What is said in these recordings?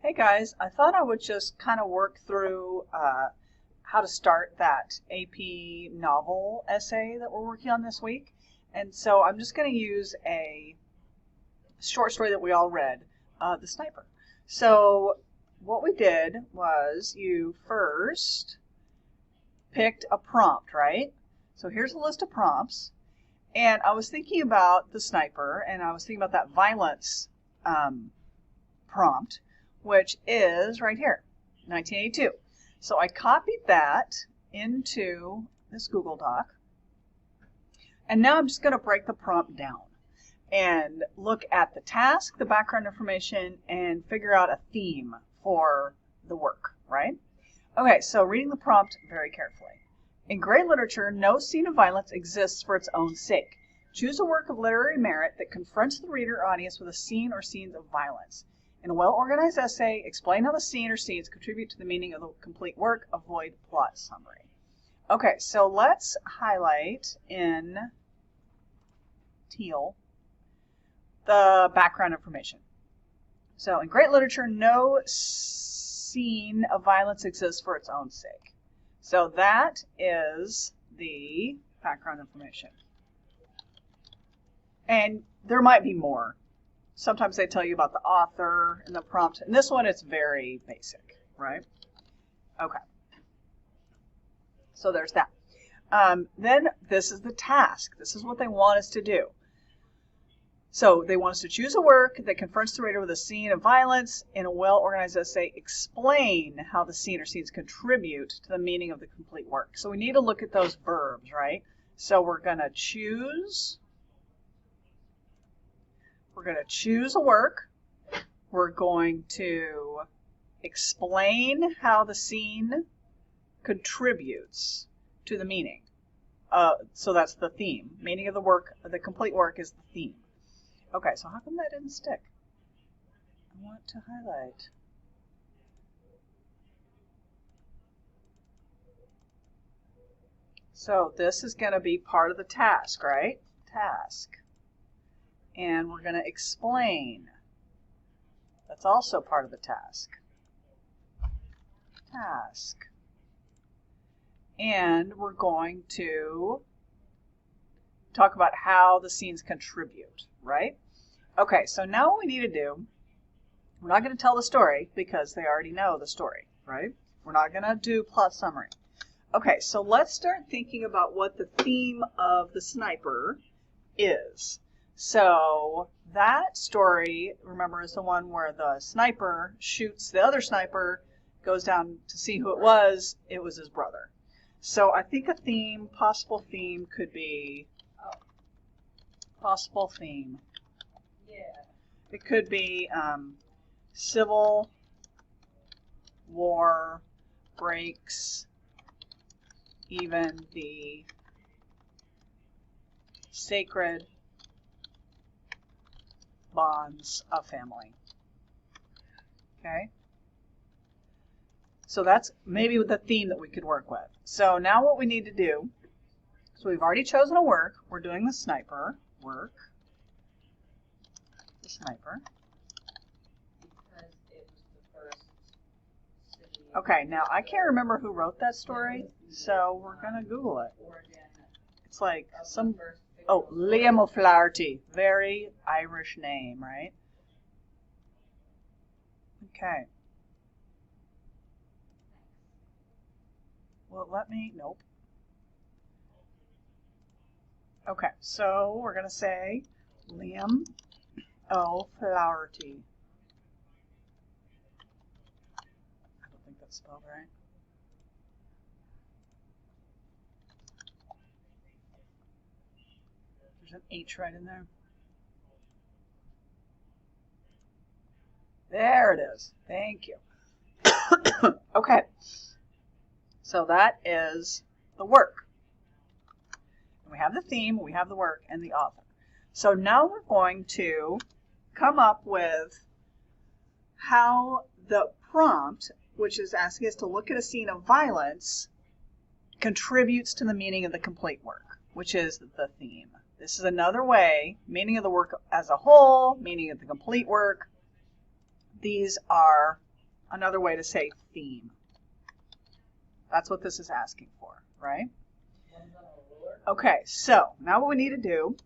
Hey guys, I thought I would just kind of work through how to start that AP novel essay that we're working on this week. And so I'm just going to use a short story that we all read, The Sniper. So what we did was you first picked a prompt, right? So here's a list of prompts. And I was thinking about The Sniper, and I was thinking about that violence prompt, which is right here, 1982. So I copied that into this Google Doc. And now I'm just going to break the prompt down and look at the task, the background information, and figure out a theme for the work, right? Okay, so reading the prompt very carefully. In great literature, no scene of violence exists for its own sake. Choose a work of literary merit that confronts the reader or audience with a scene or scenes of violence. In a well-organized essay, explain how the scene or scenes contribute to the meaning of the complete work. Avoid plot summary. Okay, so let's highlight in teal the background information. So in great literature, no scene of violence exists for its own sake. So that is the background information. And there might be more. Sometimes they tell you about the author and the prompt. And this one, it's very basic, right? Okay. So there's that. Then this is the task. This is what they want us to do. So they want us to choose a work that confronts the reader with a scene of violence. In a well-organized essay, explain how the scene or scenes contribute to the meaning of the complete work. So we need to look at those verbs, right? So we're going to choose a work. We're going to explain how the scene contributes to the meaning. So that's the theme. Meaning of the work, the complete work is the theme. Okay, so how come that didn't stick? I want to highlight. So this is going to be part of the task, right? Task. And we're going to explain. That's also part of the task. Task. And we're going to talk about how the scenes contribute, right? Okay, so now what we need to do, we're not going to tell the story because they already know the story, right? We're not going to do plot summary. Okay, so let's start thinking about what the theme of The Sniper is. So that story, remember, is the one where the sniper shoots the other sniper, goes down to see who it was his brother. So I think a theme, possible theme could be, possible theme. Yeah. It could be Civil War breaks even the sacred bonds of family. Okay? So that's maybe the theme that we could work with. So now what we need to do, so we've already chosen a work. We're doing the sniper work. The sniper. Because it was the first city. Okay, now I can't remember who wrote that story, so we're going to Google it. It's like some... Oh, Liam O'Flaherty. Very Irish name, right? Okay. Well, let me... Nope. Okay, so we're going to say Liam O'Flaherty. I don't think that's spelled right. There's an H right in there. There it is. Thank you. Okay. So that is the work. And we have the theme, we have the work, and the author. So now we're going to come up with how the prompt, which is asking us to look at a scene of violence, contributes to the meaning of the complete work, which is the theme. This is another way, meaning of the work as a whole, meaning of the complete work. These are another way to say theme. That's what this is asking for, right? Okay, so now what we need to do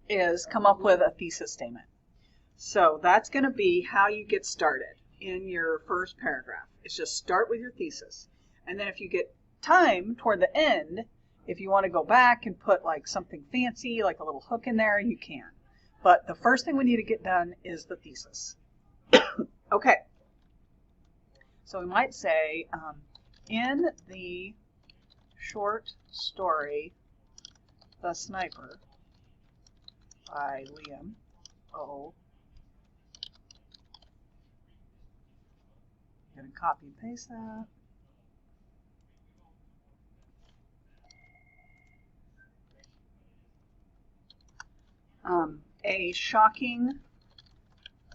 is come up with a thesis statement. So that's going to be how you get started in your first paragraph. It's just start with your thesis. And then if you get time toward the end, if you want to go back and put like something fancy, like a little hook in there, you can. But the first thing we need to get done is the thesis. Okay. So we might say, in the short story, The Sniper, by Liam O. I'm going to copy and paste that. A shocking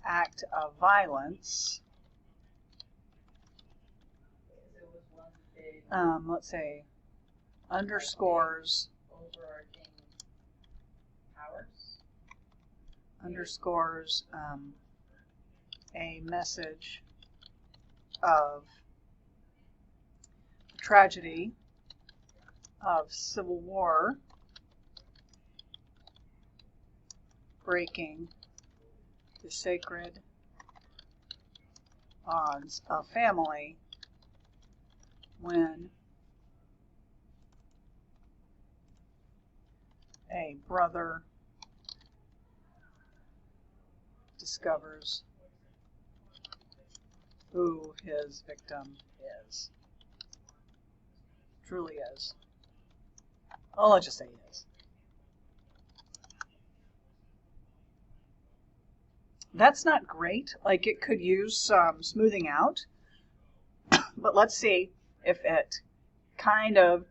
act of violence. Let's say underscores overarching powers. Underscores a message of the tragedy of civil war breaking the sacred bonds of family when a brother discovers who his victim is. Truly is. Oh, let's just say is. That's not great. Like, it could use some smoothing out. But let's see if it kind of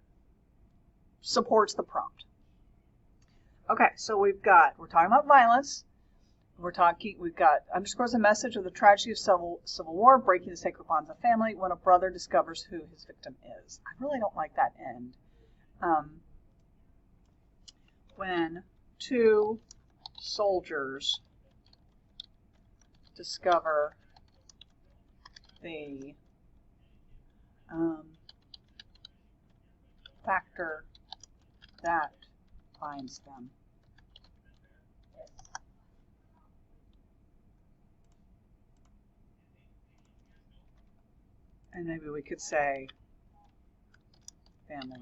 supports the prompt. Okay, so we're talking about violence. We've got underscores a message of the tragedy of civil war, breaking the sacred bonds of family when a brother discovers who his victim is. I really don't like that end. When two soldiers discover the factor that binds them. And maybe we could say family.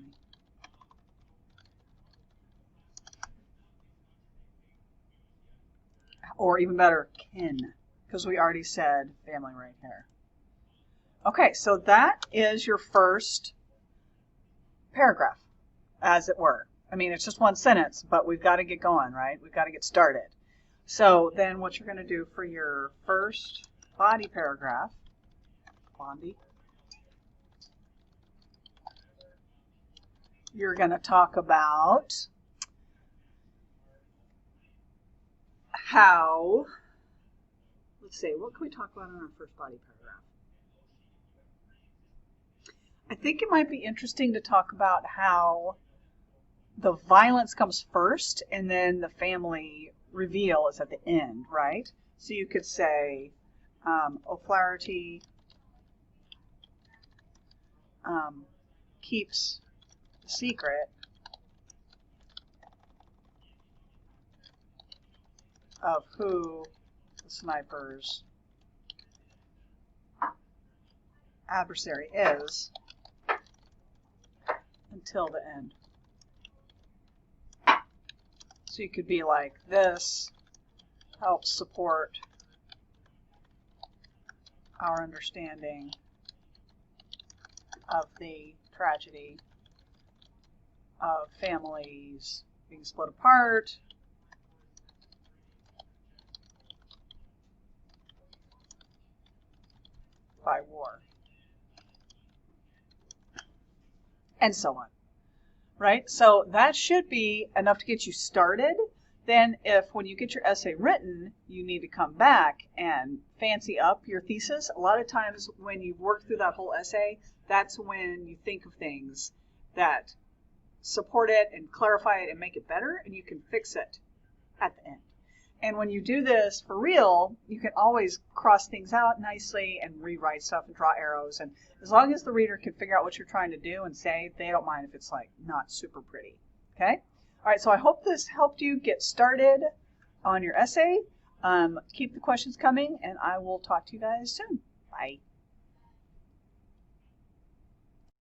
Or even better, kin, because we already said family right here. Okay, so that is your first paragraph, as it were. I mean, it's just one sentence, but we've got to get going, right? We've got to get started. So then what you're going to do for your first body paragraph, you're going to talk about how, let's see, what can we talk about in our first body paragraph? I think it might be interesting to talk about how the violence comes first and then the family reveal is at the end, right? So you could say, O'Flaherty keeps the secret of who the sniper's adversary is until the end. So you could be like, this helps support our understanding of the tragedy of families being split apart, by war, and so on. Right? So that should be enough to get you started. Then when you get your essay written, you need to come back and fancy up your thesis. A lot of times when you work through that whole essay, that's when you think of things that support it and clarify it and make it better, and you can fix it at the end. And when you do this for real, you can always cross things out nicely and rewrite stuff and draw arrows. And as long as the reader can figure out what you're trying to do and say, they don't mind if it's like not super pretty. Okay? All right, so I hope this helped you get started on your essay. Keep the questions coming, and I will talk to you guys soon.